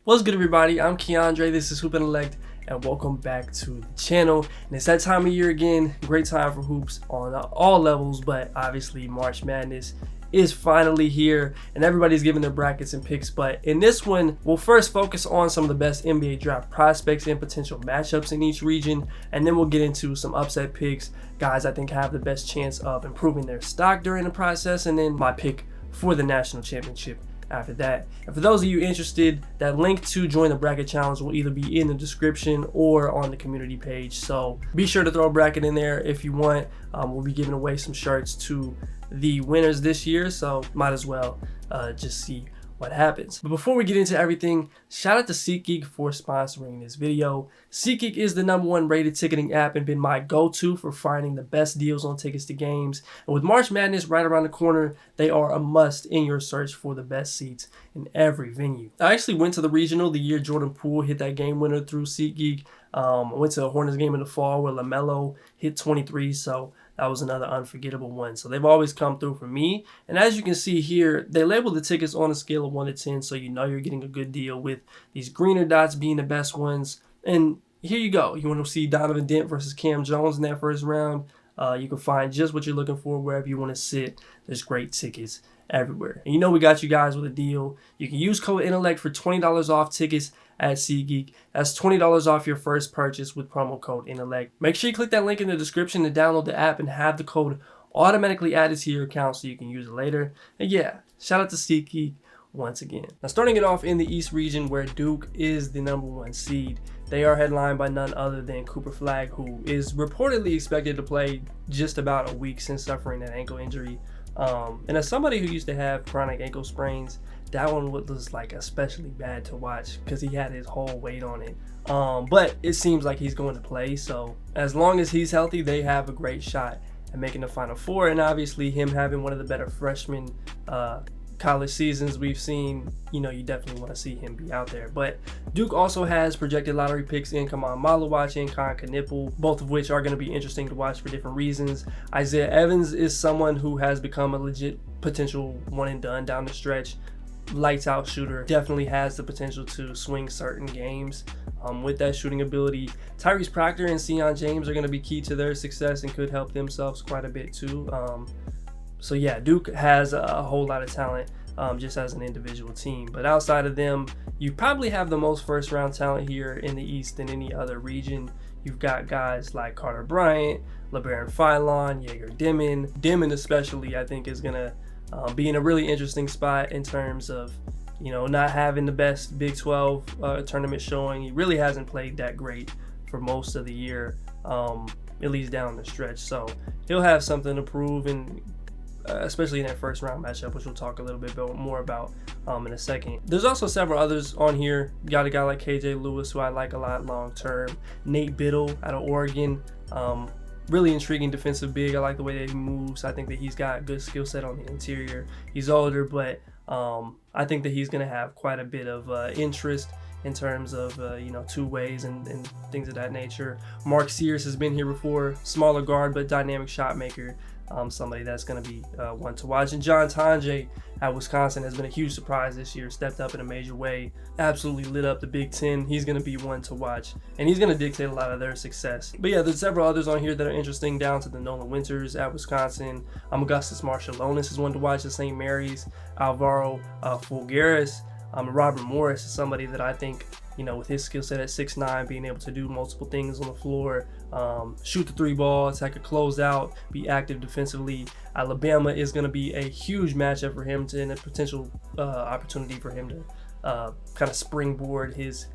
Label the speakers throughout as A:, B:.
A: What's good, everybody? I'm Keandre. This is HoopIntellect, and welcome back to the channel. And it's that time of year again. Great time for hoops on all levels, but obviously March Madness is finally here, and everybody's giving their brackets and picks. But in this one, we'll first focus on some of the best NBA draft prospects and potential matchups in each region, and then we'll get into some upset picks, guys I think have the best chance of improving their stock during the process, and then my pick for the national championship after that. And for those of you interested, that link to join the bracket challenge will either be in the description or on the community page, so be sure to throw a bracket in there if you want. We'll be giving away some shirts to the winners this year, so might as well just see what happens. But before we get into everything, shout out to SeatGeek for sponsoring this video. SeatGeek is the #1 rated ticketing app and been my go-to for finding the best deals on tickets to games. And with March Madness right around the corner, they are a must in your search for the best seats in every venue. I actually went to the regional the year Jordan Poole hit that game winner through SeatGeek. I went to a Hornets game in the fall where LaMelo hit 23, so that was another unforgettable one. So they've always come through for me. And as you can see here, they label the tickets on a scale of 1 to 10, so you know you're getting a good deal, with these greener dots being the best ones. And here you go. You want to see Donovan Dent versus Cam Jones in that first round. You can find just what you're looking for wherever you want to sit. There's great tickets everywhere. And you know we got you guys with a deal. You can use code Intellect for $20 off tickets at SeatGeek. That's $20 off your first purchase with promo code Intellect. Make sure you click that link in the description to download the app and have the code automatically added to your account so you can use it later. And yeah, shout out to SeatGeek once again. Now, starting it off in the East region, where Duke is the #1 seed. They are headlined by none other than Cooper Flagg, who is reportedly expected to play just about a week since suffering that ankle injury. And as somebody who used to have chronic ankle sprains, that one was like especially bad to watch because he had his whole weight on it. But it seems like he's going to play, so as long as he's healthy, they have a great shot at making the Final Four. And obviously him having one of the better freshman college seasons we've seen, you know, you definitely want to see him be out there. But Duke also has projected lottery picks in Kaman Malawach and Kon Knipple, both of which are going to be interesting to watch for different reasons. Isaiah Evans is someone who has become a legit potential one and done down the stretch. Lights out shooter, definitely has the potential to swing certain games with that shooting ability. Tyrese Proctor and Sion James are going to be key to their success and could help themselves quite a bit too. So yeah, Duke has a whole lot of talent just as an individual team. But outside of them, you probably have the most first round talent here in the East than any other region. You've got guys like Carter Bryant, LeBaron Philon, Jaeger Dimon. Dimon especially, I think, is going to be in a really interesting spot in terms of, you know, not having the best Big 12 tournament showing. He really hasn't played that great for most of the year, at least down the stretch. So he'll have something to prove, and especially in that first round matchup, which we'll talk a little bit more about in a second. There's also several others on here. You got a guy like KJ Lewis, who I like a lot long term. Nate Biddle out of Oregon. Really intriguing defensive big. I like the way that he moves. I think that he's got a good skill set on the interior. He's older, but I think that he's going to have quite a bit of interest in terms of you know, two ways and things of that nature. Mark Sears has been here before. Smaller guard, but dynamic shot maker. Somebody that's going to be one to watch. And John Tonje at Wisconsin has been a huge surprise this year. Stepped up in a major way. Absolutely lit up the Big Ten. He's going to be one to watch, and he's going to dictate a lot of their success. But yeah, there's several others on here that are interesting, down to the Nolan Winters at Wisconsin. Augustus Marciulionis is one to watch at St. Mary's. Alvaro Fulgaris. Robert Morris is somebody that I think, you know, with his skill set at 6'9", being able to do multiple things on the floor, shoot the three ball, attack a closeout, be active defensively. Alabama is going to be a huge matchup for him, and a potential opportunity for him to kind of springboard his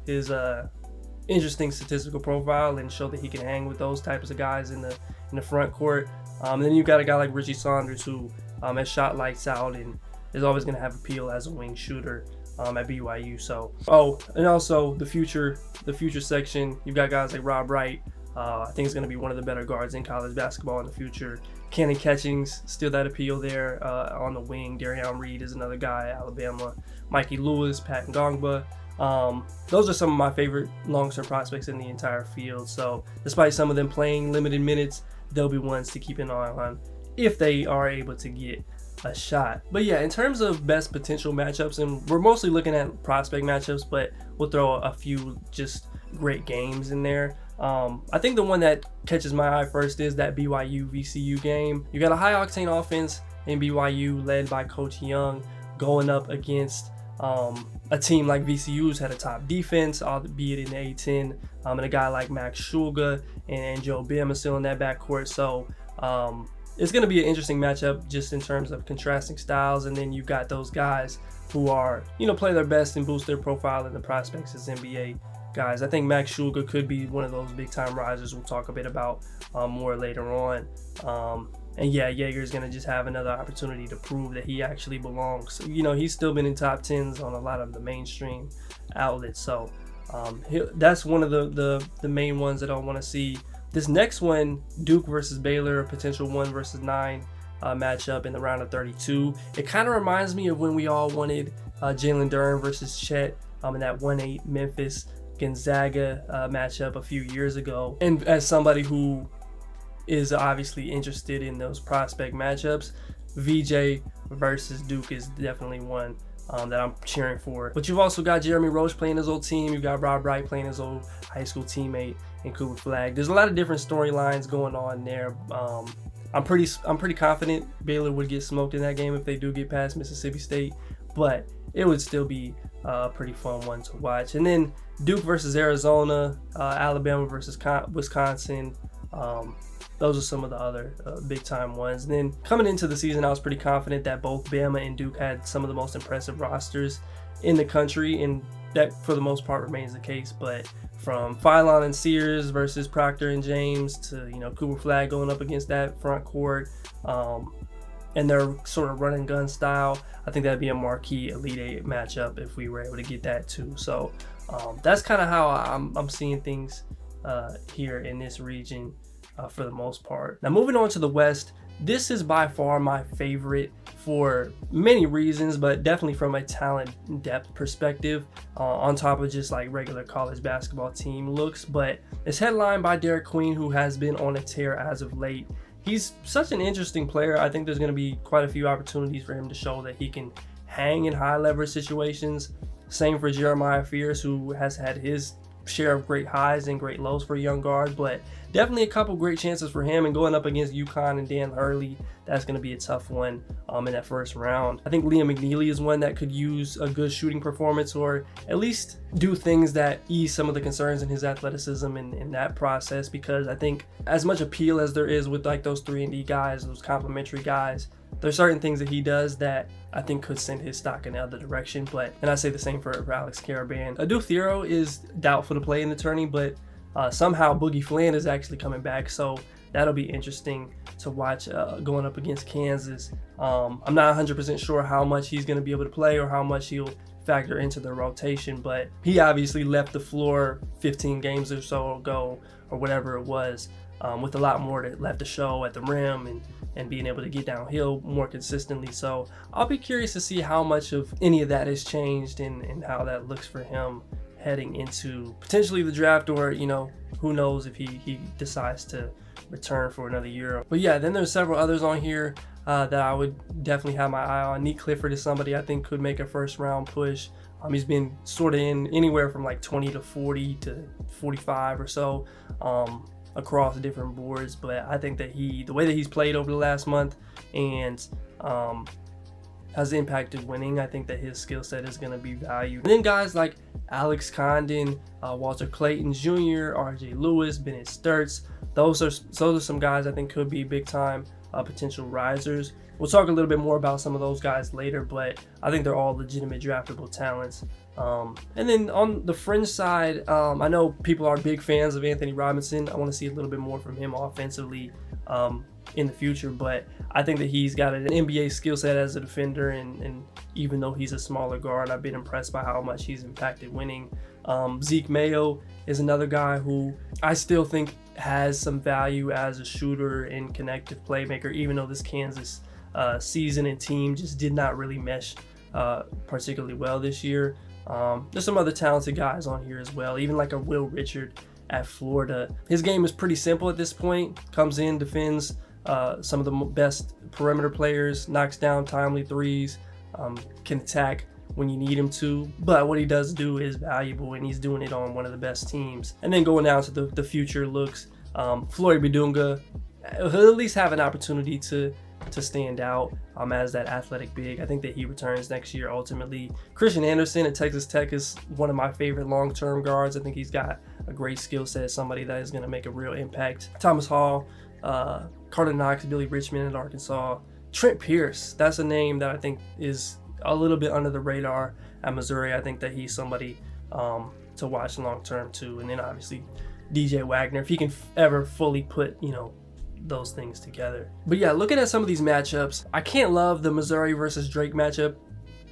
A: interesting statistical profile and show that he can hang with those types of guys in the front court. And then you've got a guy like Richie Saunders, who has shot lights out and is always going to have appeal as a wing shooter at BYU. So, and also the future section, you've got guys like Rob Wright. I think he's going to be one of the better guards in college basketball in the future. Cannon Catchings, still that appeal there on the wing. Darion Reed is another guy at Alabama. Mikey Lewis, Pat Ngongba. Those are some of my favorite long-term prospects in the entire field. So despite some of them playing limited minutes, they'll be ones to keep an eye on if they are able to get a shot. But yeah, in terms of best potential matchups, and we're mostly looking at prospect matchups, but we'll throw a few just great games in there. I think the one that catches my eye first is that BYU VCU game. You got a high octane offense in BYU led by Coach Young going up against a team like VCU's had a top defense, albeit in the A10, and a guy like Max Shulga and Joe Bim are still in that backcourt. So it's going to be an interesting matchup just in terms of contrasting styles. And then you've got those guys who are, play their best and boost their profile in the prospects as NBA guys. I think Max Shulga could be one of those big time risers we'll talk a bit about more later on. And yeah, Jaeger's going to just have another opportunity to prove that he actually belongs. He's still been in top 10s on a lot of the mainstream outlets. So that's one of the main ones that I want to see. This next one, Duke versus Baylor, a potential 1 versus 9 matchup in the round of 32. It kind of reminds me of when we all wanted Jalen Duren versus Chet in that 1-8 Memphis Gonzaga matchup a few years ago. And as somebody who is obviously interested in those prospect matchups, VJ versus Duke is definitely one that I'm cheering for. But you've also got Jeremy Roach playing his old team. You've got Rob Wright playing his old high school teammate in Cooper Flagg. There's a lot of different storylines going on there. I'm pretty confident Baylor would get smoked in that game if they do get past Mississippi State, but it would still be a pretty fun one to watch. And then Duke versus Arizona, Alabama versus Wisconsin. Those are some of the other big time ones. And then coming into the season, I was pretty confident that both Bama and Duke had some of the most impressive rosters in the country, and that for the most part remains the case. But from Philon and Sears versus Proctor and James to Cooper Flagg going up against that front court, and their sort of run and gun style, I think that'd be a marquee Elite Eight matchup if we were able to get that too. So that's kind of how I'm seeing things here in this region. For the most part. Now moving on to the West, this is by far my favorite for many reasons, but definitely from a talent depth perspective, on top of just like regular college basketball team looks. But it's headlined by Derek Queen, who has been on a tear as of late. He's such an interesting player. I think there's going to be quite a few opportunities for him to show that he can hang in high leverage situations. Same for Jeremiah Fierce, who has had his share of great highs and great lows for a young guard, but definitely a couple great chances for him. And going up against UConn and Dan Hurley, that's going to be a tough one in that first round. I think Liam McNeely is one that could use a good shooting performance, or at least do things that ease some of the concerns in his athleticism in that process, because I think as much appeal as there is with like those 3-and-D guys, those complimentary guys, there's certain things that he does that I think could send his stock in the other direction. And I say the same for Alex Caravan. Adu Thiero is doubtful to play in the tourney, but somehow Boogie Flynn is actually coming back, so that'll be interesting to watch going up against Kansas. I'm not 100% sure how much he's going to be able to play or how much he'll factor into the rotation, but he obviously left the floor 15 games or so ago, or whatever it was, with a lot more left to show at the rim and being able to get downhill more consistently. So I'll be curious to see how much of any of that has changed and how that looks for him heading into potentially the draft, or who knows if he decides to return for another year. But yeah, then there's several others on here that I would definitely have my eye on. Nick Clifford is somebody I think could make a first round push. He's been sort of in anywhere from like 20 to 40 to 45 or so across different boards, but I think that the way that he's played over the last month and has impacted winning, I think that his skill set is going to be valued. And then guys like Alex Condon, Walter Clayton Jr., RJ Lewis, Bennett Sturts, those are some guys I think could be big time potential risers. We'll talk a little bit more about some of those guys later, but I think they're all legitimate draftable talents. And then on the fringe side, I know people are big fans of Anthony Robinson. I want to see a little bit more from him offensively in the future, but I think that he's got an NBA skill set as a defender, and even though he's a smaller guard, I've been impressed by how much he's impacted winning. Zeke Mayo is another guy who I still think has some value as a shooter and connective playmaker, even though this Kansas season and team just did not really mesh particularly well this year. There's some other talented guys on here as well, even like a Will Richard at Florida. His game is pretty simple at this point. Comes in, defends some of the best perimeter players, knocks down timely threes, can attack when you need him to, but what he does do is valuable, and he's doing it on one of the best teams. And then going down to the future looks, Floyd Badunga, he'll at least have an opportunity to stand out as that athletic big. I think that he returns next year ultimately. Christian Anderson at Texas Tech is one of my favorite long-term guards. I think he's got a great skill set, somebody that is going to make a real impact. Thomas Hall, Carter Knox, Billy Richmond at Arkansas. Trent Pierce, that's a name that I think is a little bit under the radar at Missouri. I think that he's somebody to watch long-term too. And then obviously DJ Wagner, if he can ever fully put, those things together. But yeah, looking at some of these matchups, I can't love the Missouri versus Drake matchup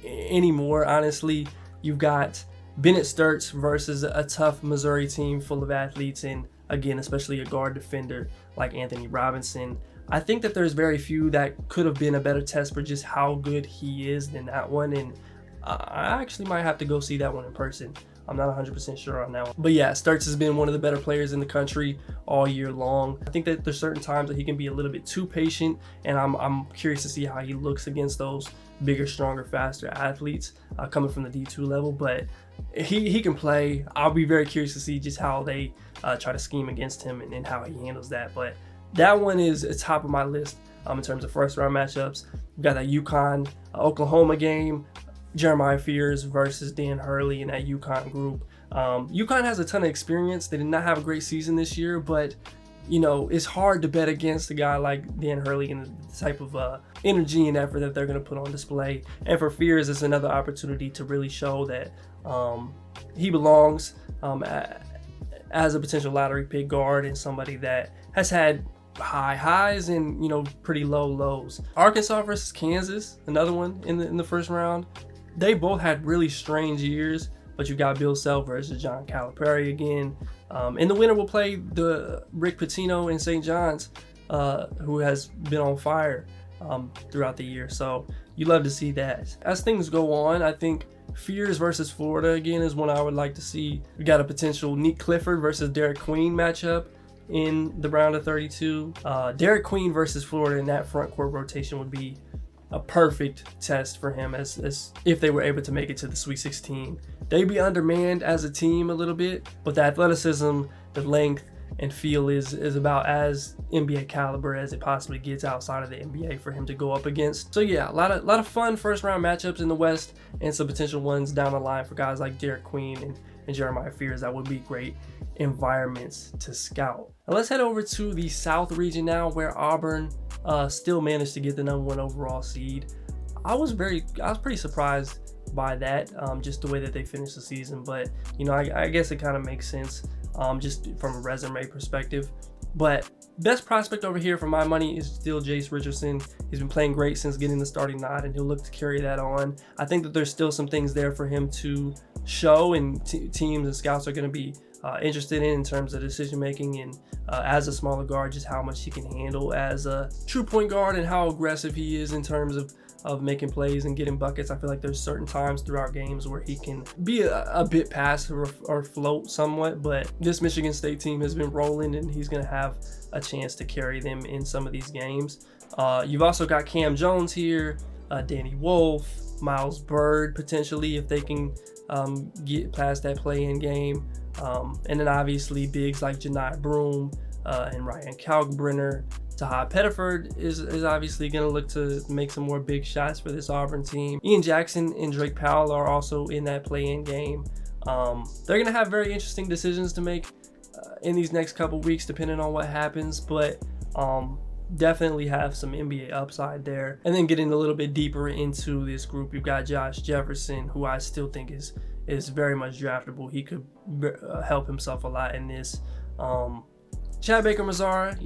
A: anymore, honestly. You've got Bennett Sturts versus a tough Missouri team full of athletes, and again, especially a guard defender like Anthony Robinson. I think that there's very few that could have been a better test for just how good he is than that one, and I actually might have to go see that one in person. I'm not 100% sure on that one. But yeah, Sturts has been one of the better players in the country all year long. I think that there's certain times that he can be a little bit too patient, and I'm curious to see how he looks against those bigger, stronger, faster athletes coming from the D2 level. But he can play. I'll be very curious to see just how they try to scheme against him and how he handles that. But that one is top of my list in terms of first round matchups. We've got that UConn Oklahoma game. Jeremiah Fears versus Dan Hurley in that UConn group. UConn has a ton of experience. They did not have a great season this year, but it's hard to bet against a guy like Dan Hurley and the type of energy and effort that they're going to put on display. And for Fears, it's another opportunity to really show that he belongs as a potential lottery pick guard and somebody that has had high highs and pretty low lows. Arkansas versus Kansas, another one in the first round. They both had really strange years, but you got Bill Self versus John Calipari again. And the winner will play the Rick Pitino in St. John's, who has been on fire throughout the year. So you love to see that. As things go on, I think Fears versus Florida again is one I would like to see. We got a potential Nick Clifford versus Derek Queen matchup in the round of 32. Derek Queen versus Florida in that front court rotation would be a perfect test for him as if they were able to make it to the Sweet 16. They'd be undermanned as a team a little bit, but the athleticism, the length, and feel is about as NBA caliber as it possibly gets outside of the NBA for him to go up against. So yeah, a lot of fun first round matchups in the West, and some potential ones down the line for guys like Derek Queen and Jeremiah Fears. That would be great environments to scout. Now let's head over to the South region now, where Auburn still managed to get the #1 overall seed. I was pretty surprised by that, just the way that they finished the season. But I guess it kind of makes sense just from a resume perspective. But best prospect over here for my money is still Jace Richardson. He's been playing great since getting the starting nod, and he'll look to carry that on. I think that there's still some things there for him to show, and teams and scouts are going to be interested in terms of decision making, and as a smaller guard, just how much he can handle as a true point guard and how aggressive he is in terms of making plays and getting buckets. I feel like there's certain times throughout games where he can be a bit passive or float somewhat, but this Michigan State team has been rolling, and he's going to have a chance to carry them in some of these games. You've also got Cam Jones here, Danny Wolf, Miles Bird potentially if they can get past that play-in game. And then obviously bigs like Janai Broom and Ryan Kalkbrenner. Taha Pettiford is obviously going to look to make some more big shots for this Auburn team. Ian Jackson and Drake Powell are also in that play-in game. They're going to have very interesting decisions to make in these next couple weeks depending on what happens, but definitely have some NBA upside there. And then getting a little bit deeper into this group, you've got Josh Jefferson, who I still think is very much draftable. He could help himself a lot in this. Chad Baker-Mazara,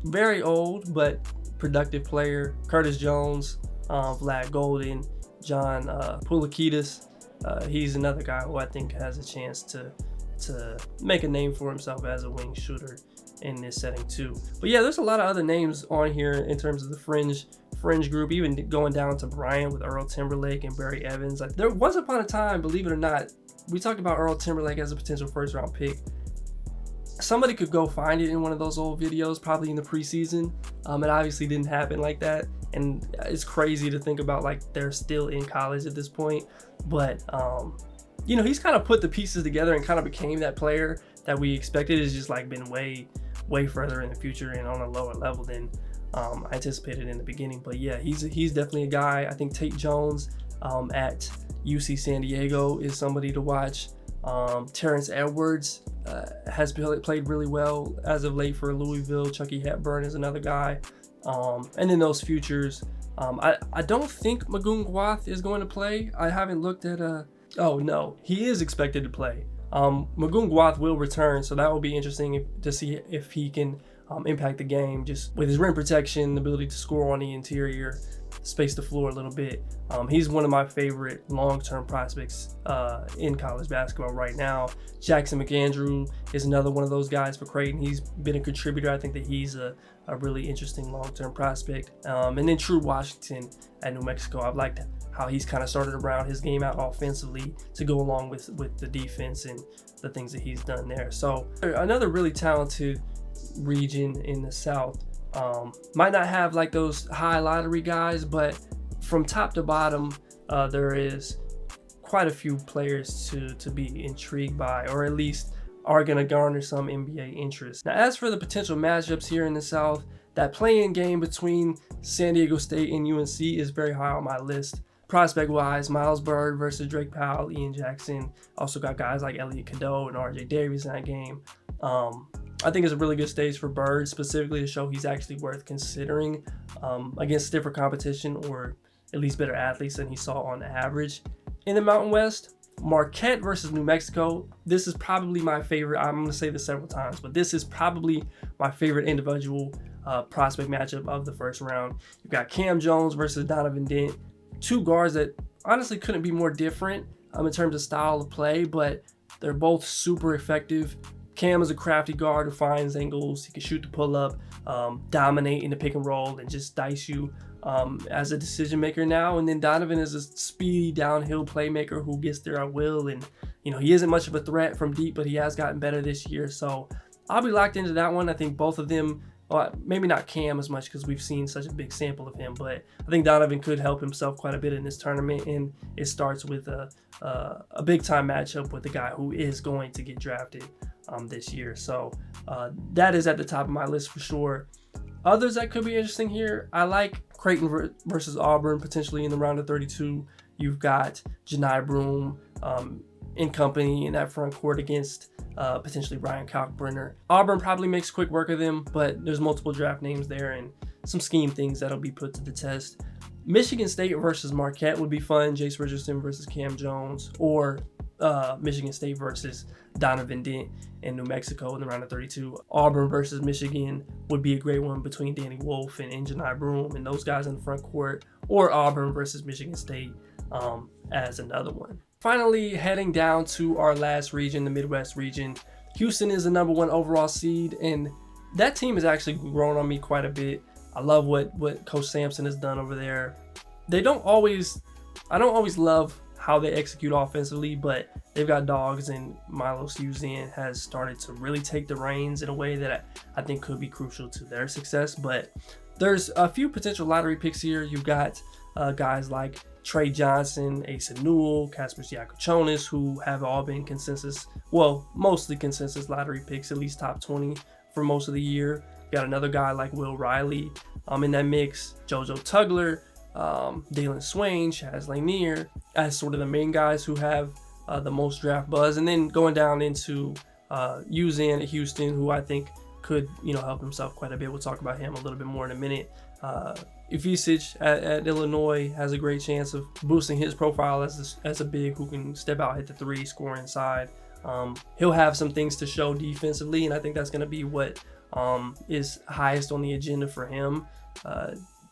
A: very old but productive player. Curtis Jones, Vlad Golden, John Poulikitis. He's another guy who I think has a chance to make a name for himself as a wing shooter in this setting too. But yeah, there's a lot of other names on here in terms of the fringe group, even going down to Bryant with Earl Timberlake and Barry Evans. Like, there was upon a time, believe it or not, we talked about Earl Timberlake as a potential first round pick. somebody could go find it in one of those old videos, probably in the preseason. It obviously didn't happen like that, and it's crazy to think about like they're still in college at this point. But you know, he's kind of put the pieces together and kind of became that player that we expected. It's just like been way further in the future and on a lower level than I anticipated in the beginning. But yeah, he's definitely a guy. I think Tate Jones at UC San Diego is somebody to watch. Terrence Edwards has played really well as of late for Louisville. Chucky Hepburn is another guy. And then those futures, I don't think Magoon Gwath is going to play. I haven't looked at oh no, he is expected to play. Magoon Gwath will return, so that will be interesting to see if he can impact the game just with his rim protection, the ability to score on the interior, space the floor a little bit. He's one of my favorite long-term prospects in college basketball right now. Jackson McAndrew is another one of those guys for Creighton. He's been a contributor. I think that he's a really interesting long-term prospect. And then True Washington at New Mexico. I've liked how he's kind of started around his game out offensively to go along with the defense and the things that he's done there. So another really talented region in the South. Might not have like those high lottery guys, but from top to bottom, there is quite a few players to be intrigued by, or at least are going to garner some NBA interest. Now, as for the potential matchups here in the South, that play-in game between San Diego State and UNC is very high on my list. Prospect-wise, Miles Byrd versus Drake Powell, Ian Jackson. Also got guys like Elliot Cadeau and RJ Davies in that game. I think it's a really good stage for Bird, specifically to show he's actually worth considering against stiffer competition, or at least better athletes than he saw on average. In the Mountain West, Marquette versus New Mexico. This is probably my favorite. I'm going to say this several times, but this is probably my favorite individual prospect matchup of the first round. You've got Cam Jones versus Donovan Dent. Two guards that honestly couldn't be more different in terms of style of play, but they're both super effective. Cam is a crafty guard who finds angles. He can shoot the pull-up, dominate in the pick and roll, and just dice you as a decision maker now. And then Donovan is a speedy downhill playmaker who gets there at will. And you know, he isn't much of a threat from deep, but he has gotten better this year. So I'll be locked into that one. I think both of them, maybe not Cam as much because we've seen such a big sample of him, but I think Donovan could help himself quite a bit in this tournament. And it starts with a big time matchup with the guy who is going to get drafted this year. So that is at the top of my list for sure. Others that could be interesting here, I like Creighton versus Auburn potentially in the round of 32. You've got Janai Broome in company in that front court against potentially Ryan Kalkbrenner. Auburn probably makes quick work of them, but there's multiple draft names there and some scheme things that'll be put to the test. Michigan State versus Marquette would be fun. Jace Richardson versus Cam Jones, or Michigan State versus Donovan Dent in New Mexico in the round of 32. Auburn versus Michigan would be a great one between Danny Wolf and Janai Broome and those guys in the front court, or Auburn versus Michigan State as another one. Finally, heading down to our last region, the Midwest region. Houston is the number 1 overall seed, and that team has actually grown on me quite a bit. I love what Coach Sampson has done over there. I don't always love how they execute offensively, but they've got dogs, and Milos Uzin has started to really take the reins in a way that I think could be crucial to their success. But there's a few potential lottery picks here. You've got guys like Trey Johnson, Asa Newell, Kasper Siakachonis, who have all been mostly consensus lottery picks, at least top 20 for most of the year. You got another guy like Will Riley in that mix, JoJo Tugler, Dalen Swain, Chaz Lanier as sort of the main guys who have the most draft buzz. And then going down into Uzin at Houston, who I think could help himself quite a bit. We'll talk about him a little bit more in a minute. Ivisic at Illinois has a great chance of boosting his profile as a big who can step out, hit the three, score inside. He'll have some things to show defensively, and I think that's going to be what is highest on the agenda for him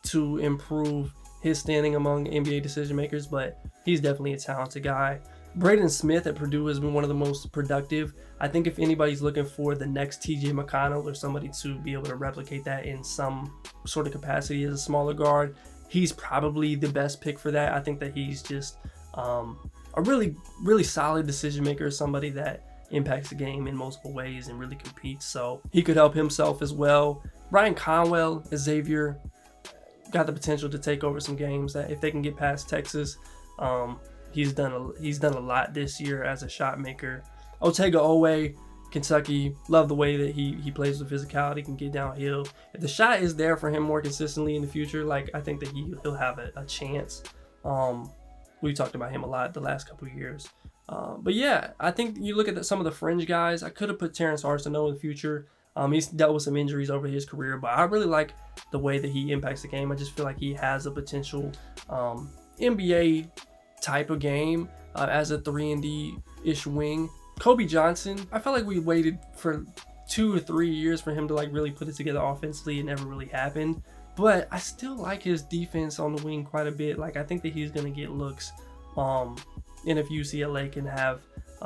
A: to improve his standing among NBA decision makers, but he's definitely a talented guy. Braden Smith at Purdue has been one of the most productive. I think if anybody's looking for the next TJ McConnell or somebody to be able to replicate that in some sort of capacity as a smaller guard, he's probably the best pick for that. I think that he's just a really, really solid decision maker, somebody that impacts the game in multiple ways and really competes. So he could help himself as well. Ryan Conwell as Xavier got the potential to take over some games that if they can get past Texas. He's done a lot this year as a shot maker. Otega Owe, Kentucky, love the way that he plays with physicality, can get downhill. If the shot is there for him more consistently in the future, like I think that he'll have a chance. We talked about him a lot the last couple of years. But yeah, I think you look at some of the fringe guys. I could have put Terrence Arsenault in the future. He's dealt with some injuries over his career, but I really like the way that he impacts the game. I just feel like he has a potential NBA type of game as a 3-and-D-ish wing. Kobe Johnson, I felt like we waited for 2 or 3 years for him to like really put it together offensively. It never really happened. But I still like his defense on the wing quite a bit. Like I think that he's going to get looks. And if UCLA can have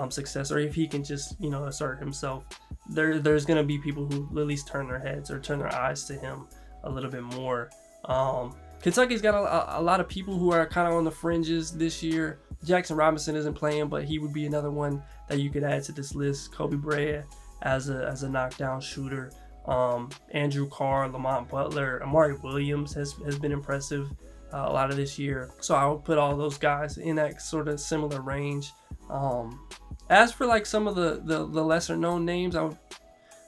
A: success, or if he can just, assert himself, there's going to be people who at least turn their heads or turn their eyes to him a little bit more. Kentucky's got a lot of people who are kind of on the fringes this year. Jackson Robinson isn't playing, but he would be another one that you could add to this list. Kobe Brea as a knockdown shooter. Andrew Carr, Lamont Butler, Amari Williams has been impressive a lot of this year. So I would put all those guys in that sort of similar range. As for like some of the lesser known names, I would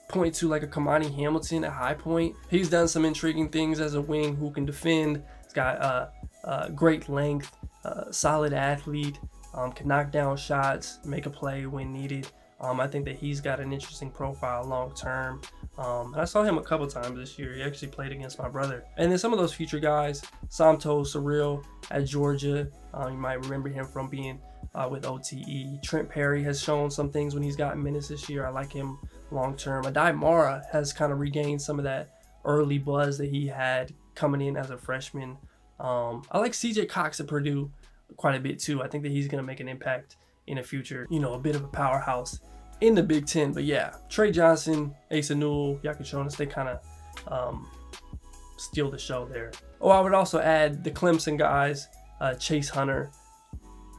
A: point to like a Kamani Hamilton at High Point. He's done some intriguing things as a wing who can defend. He's got great length, solid athlete, can knock down shots, make a play when needed. I think that he's got an interesting profile long term. And I saw him a couple times this year. He actually played against my brother. And then some of those future guys, Somto Surreal at Georgia. You might remember him from being with OTE. Trent Perry has shown some things when he's gotten minutes this year. I like him long term. Adai Mara has kind of regained some of that early buzz that he had coming in as a freshman. I like CJ Cox at Purdue quite a bit too. I think that he's going to make an impact in the future. A bit of a powerhouse in the Big Ten. But yeah, Trey Johnson, Asa Newell, Yakuchonis, they kind of steal the show there. Oh, I would also add the Clemson guys, Chase Hunter,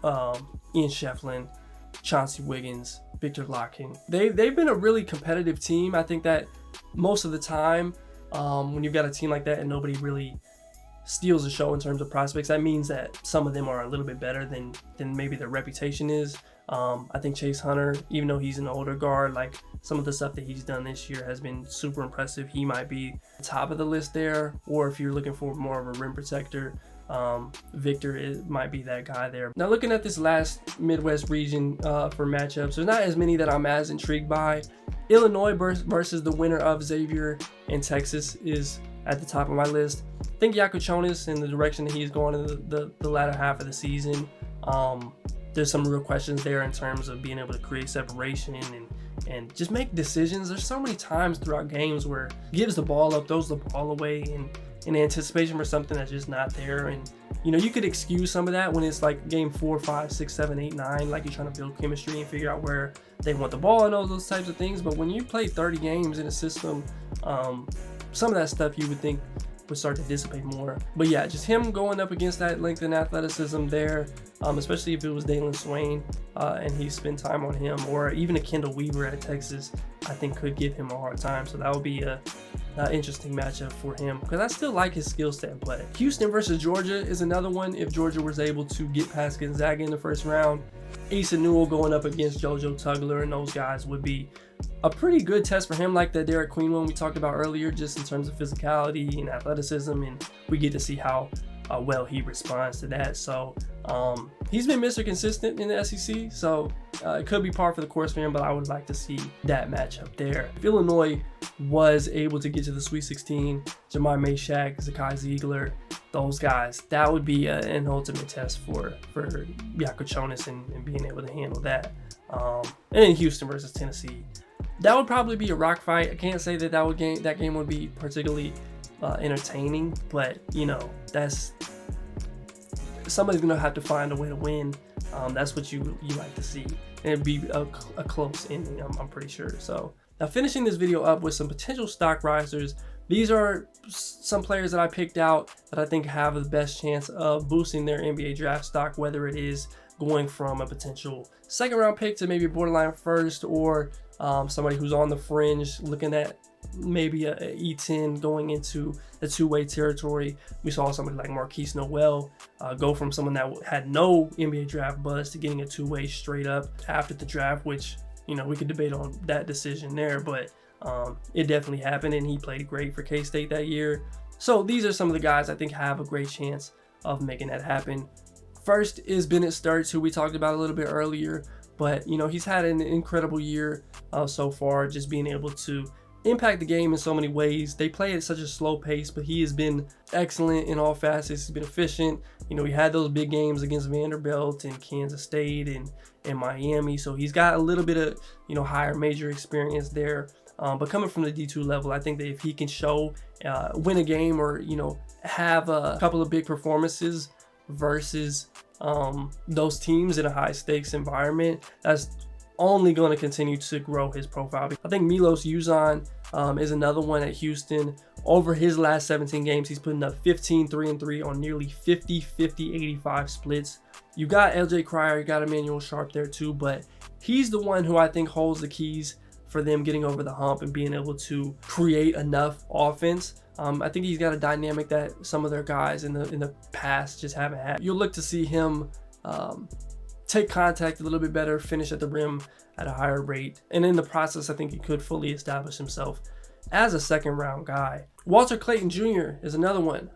A: Ian Shefflin, Chauncey Wiggins, Victor Larkin. They've been a really competitive team. I think that most of the time when you've got a team like that and nobody really steals the show in terms of prospects, that means that some of them are a little bit better than maybe their reputation is. I think Chase Hunter, even though he's an older guard, like some of the stuff that he's done this year has been super impressive. He might be top of the list there, or if you're looking for more of a rim protector, Victor might be that guy there. Now looking at this last Midwest region for matchups, there's not as many that I'm as intrigued by. Illinois versus the winner of Xavier and Texas is at the top of my list. I think Yakuchonis in the direction that he's going in the latter half of the season. There's some real questions there in terms of being able to create separation and just make decisions. There's so many times throughout games where he gives the ball up, throws the ball away in anticipation for something that's just not there. And you could excuse some of that when it's like game 4, 5, 6, 7, 8, 9, like you're trying to build chemistry and figure out where they want the ball and all those types of things. But when you play 30 games in a system, some of that stuff you would think would start to dissipate more. But yeah, just him going up against that length and athleticism there, especially if it was Dalen Swain and he spent time on him, or even a Kendall Weaver at Texas, I think could give him a hard time. So that would be an interesting matchup for him, because I still like his skill set and play. Houston versus Georgia is another one. If Georgia was able to get past Gonzaga in the first round, Asa Newell going up against JoJo Tugler and those guys would be a pretty good test for him, like the Derek Queen one we talked about earlier, just in terms of physicality and athleticism, and we get to see how well he responds to that. So he's been Mr. Consistent in the SEC, so it could be par for the course for him, but I would like to see that matchup there. If Illinois was able to get to the Sweet 16, Jemai Meshack, Zakai Ziegler, those guys, that would be an ultimate test for Yakuchonis and being able to handle that. And then Houston versus Tennessee, that would probably be a rock fight. I can't say that game would be particularly entertaining, but that's somebody's gonna have to find a way to win. That's what you like to see, and it'd be a close ending, I'm pretty sure. So now finishing this video up with some potential stock risers. These are some players that I picked out that I think have the best chance of boosting their NBA draft stock, whether it is going from a potential second round pick to maybe a borderline first, or somebody who's on the fringe looking at maybe a E10 going into the two-way territory. We saw somebody like Marquise Noel go from someone that had no NBA draft buzz to getting a two-way straight up after the draft, which, you know, we could debate on that decision there, but it definitely happened, and he played great for K-State that year. So these are some of the guys I think have a great chance of making that happen. First is Bennett Sturts, who we talked about a little bit earlier, but, you know, he's had an incredible year so far, just being able to impact the game in so many ways. They play at such a slow pace, but he has been excellent in all facets. He's been efficient. You know, he had those big games against Vanderbilt and Kansas State and Miami, so he's got a little bit of, you know, higher major experience there. But coming from the D2 level, I think that if he can show, win a game, or, you know, have a couple of big performances versus those teams in a high stakes environment, that's only going to continue to grow his profile. I think Milos Uzan is another one at Houston. Over his last 17 games, he's putting up 15 3-and-3 on nearly 50 50 85 splits. You got LJ Cryer, you got Emmanuel Sharp there too, but he's the one who I think holds the keys for them getting over the hump and being able to create enough offense. I think he's got a dynamic that some of their guys in the past just haven't had. You'll look to see him take contact a little bit better, finish at the rim at a higher rate, and in the process, I think he could fully establish himself as a second round guy. Walter Clayton Jr. is another one.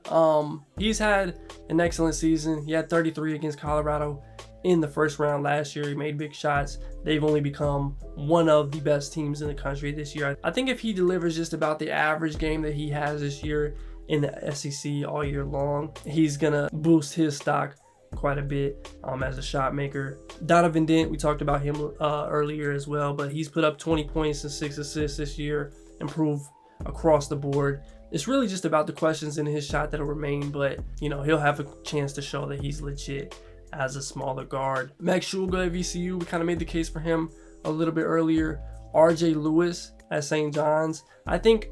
A: He's had an excellent season. He had 33 against Colorado in the first round last year. He made big shots. They've only become one of the best teams in the country this year. I think if he delivers just about the average game that he has this year in the SEC all year long, he's gonna boost his stock quite a bit as a shot maker. Donovan Dent, we talked about him earlier as well, but he's put up 20 points and 6 assists this year, improved across the board. It's really just about the questions in his shot that'll remain, but, you know, he'll have a chance to show that he's legit as a smaller guard. Max Shulga at VCU, we kind of made the case for him a little bit earlier. RJ Lewis at St. John's. I think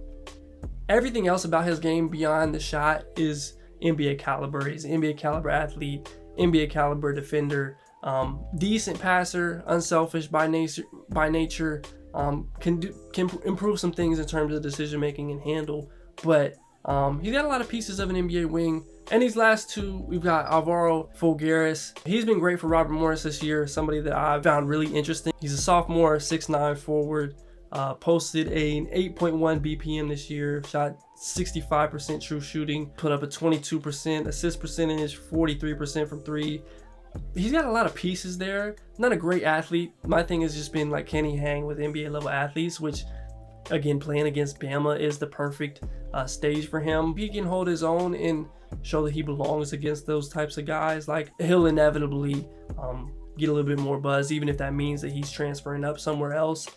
A: everything else about his game beyond the shot is NBA caliber. He's an NBA caliber athlete, NBA caliber defender, decent passer, unselfish by nature, can improve some things in terms of decision making and handle, but he's got a lot of pieces of an NBA wing. And these last two, we've got Alvaro Folgueras. He's been great for Robert Morris this year, somebody that I found really interesting. He's a sophomore, 6'9" forward, posted an 8.1 BPM this year, shot 65% true shooting, put up a 22% assist percentage, 43% from three. He's got a lot of pieces there. Not a great athlete. My thing has just been like, can he hang with NBA level athletes, which, again, playing against Bama is the perfect stage for him. If he can hold his own and show that he belongs against those types of guys, like, he'll inevitably get a little bit more buzz, even if that means that he's transferring up somewhere else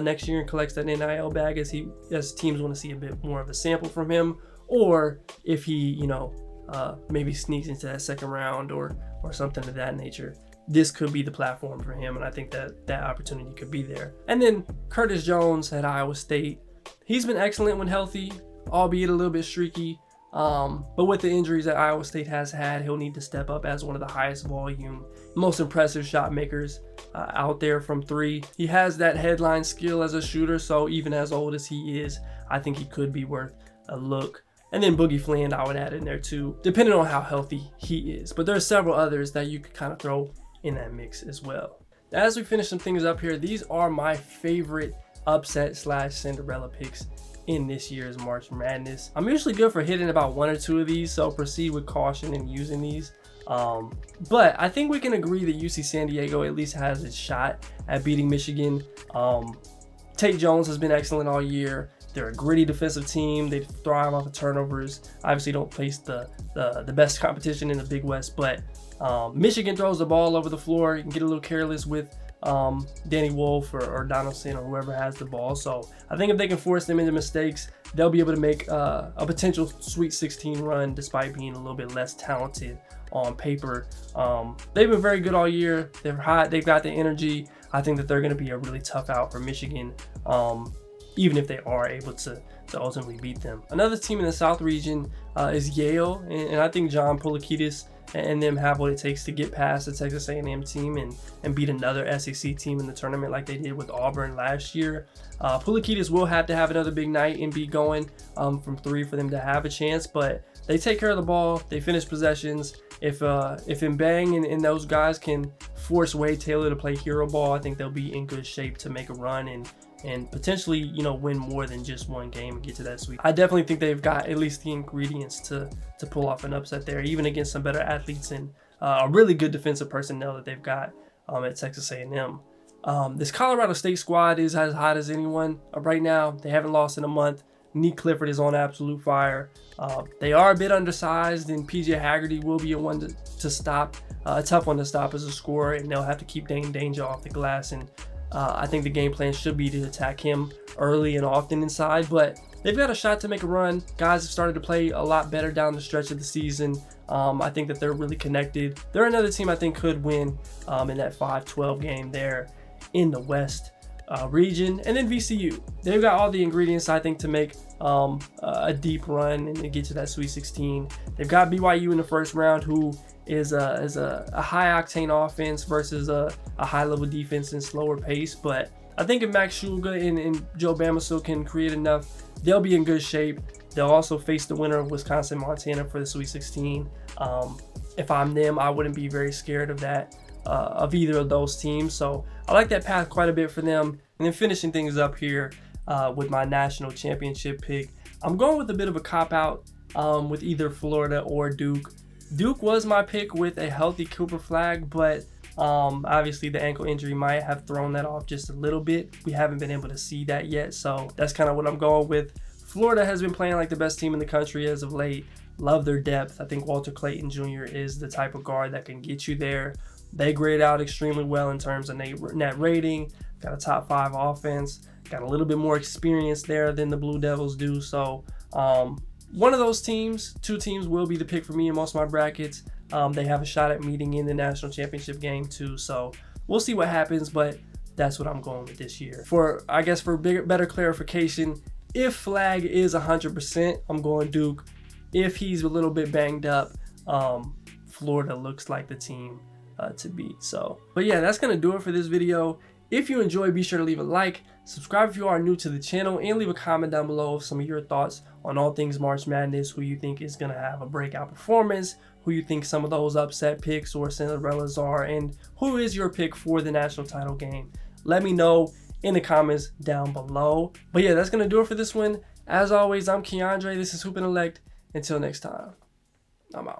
A: next year and collects that NIL bag as teams want to see a bit more of a sample from him, or if he, you know, maybe sneaks into that second round or something of that nature. This could be the platform for him, and I think that opportunity could be there. And then Curtis Jones at Iowa State. He's been excellent when healthy, albeit a little bit streaky. But with the injuries that Iowa State has had, he'll need to step up as one of the highest volume, most impressive shot makers out there from three. He has that headline skill as a shooter, so even as old as he is, I think he could be worth a look. And then Boogie Fland, I would add in there too, depending on how healthy he is. But there are several others that you could kind of throw in that mix as well. As we finish some things up here, these are my favorite upset / Cinderella picks in this year's March Madness. I'm usually good for hitting about one or two of these, so proceed with caution in using these. But I think we can agree that UC San Diego at least has its shot at beating Michigan. Tate Jones has been excellent all year. They're a gritty defensive team. They thrive off of turnovers. Obviously don't face the best competition in the Big West, but Michigan throws the ball over the floor. You can get a little careless with Danny Wolf or Donaldson or whoever has the ball. So I think if they can force them into mistakes, they'll be able to make a potential Sweet 16 run despite being a little bit less talented on paper. They've been very good all year. They're hot. They've got the energy. I think that they're going to be a really tough out for Michigan, even if they are able to ultimately beat them. Another team in the South region is Yale, and I think John Poulakidis and them have what it takes to get past the Texas A&M team and beat another SEC team in the tournament like they did with Auburn last year. Pulikitis will have to have another big night and be going from 3 for them to have a chance, but they take care of the ball. They finish possessions. If Mbang and those guys can force Wade Taylor to play hero ball, I think they'll be in good shape to make a run and potentially, you know, win more than just one game and get to that sweep. I definitely think they've got at least the ingredients to pull off an upset there, even against some better athletes and a really good defensive personnel that they've got at Texas A&M. This Colorado State squad is as hot as anyone right now. They haven't lost in a month. Nick Clifford is on absolute fire. They are a bit undersized, and PJ Haggerty will be a one to stop, a tough one to stop as a scorer, and they'll have to keep Dane Danger off the glass. And I think the game plan should be to attack him early and often inside, but they've got a shot to make a run. Guys have started to play a lot better down the stretch of the season. I think that they're really connected. They're another team I think could win in that 5-12 game there in the West region. And then VCU, they've got all the ingredients I think to make a deep run and get to that Sweet 16. They've got BYU in the first round, who is a high octane offense versus a high level defense and slower pace. But I think if Max Shulga and Joe Bamisile can create enough, they'll be in good shape. They'll also face the winner of Wisconsin Montana for the Sweet 16. If I'm them, I wouldn't be very scared of that, of either of those teams. So I like that path quite a bit for them. And then finishing things up here with my national championship pick, I'm going with a bit of a cop-out with either Florida or Duke. Duke was my pick with a healthy Cooper Flag, but obviously the ankle injury might have thrown that off just a little bit. We haven't been able to see that yet, so that's kind of what I'm going with. Florida has been playing like the best team in the country as of late. Love their depth. I think Walter Clayton Jr. is the type of guard that can get you there. They grade out extremely well in terms of net rating. Got a top 5 offense. Got a little bit more experience there than the Blue Devils do. So one of those teams, 2 teams will be the pick for me in most of my brackets. They have a shot at meeting in the national championship game too. So we'll see what happens, but that's what I'm going with this year. For better clarification, if Flag is 100%, I'm going Duke. If he's a little bit banged up, Florida looks like the team to beat. So, but yeah, that's gonna do it for this video. If you enjoyed, be sure to leave a like, subscribe if you are new to the channel, and leave a comment down below of some of your thoughts on all things March Madness, who you think is gonna have a breakout performance, who you think some of those upset picks or Cinderellas are, and who is your pick for the national title game. Let me know in the comments down below. But yeah, that's gonna do it for this one. As always, I'm Keandre. This is HoopIntellect. Until next time, I'm out.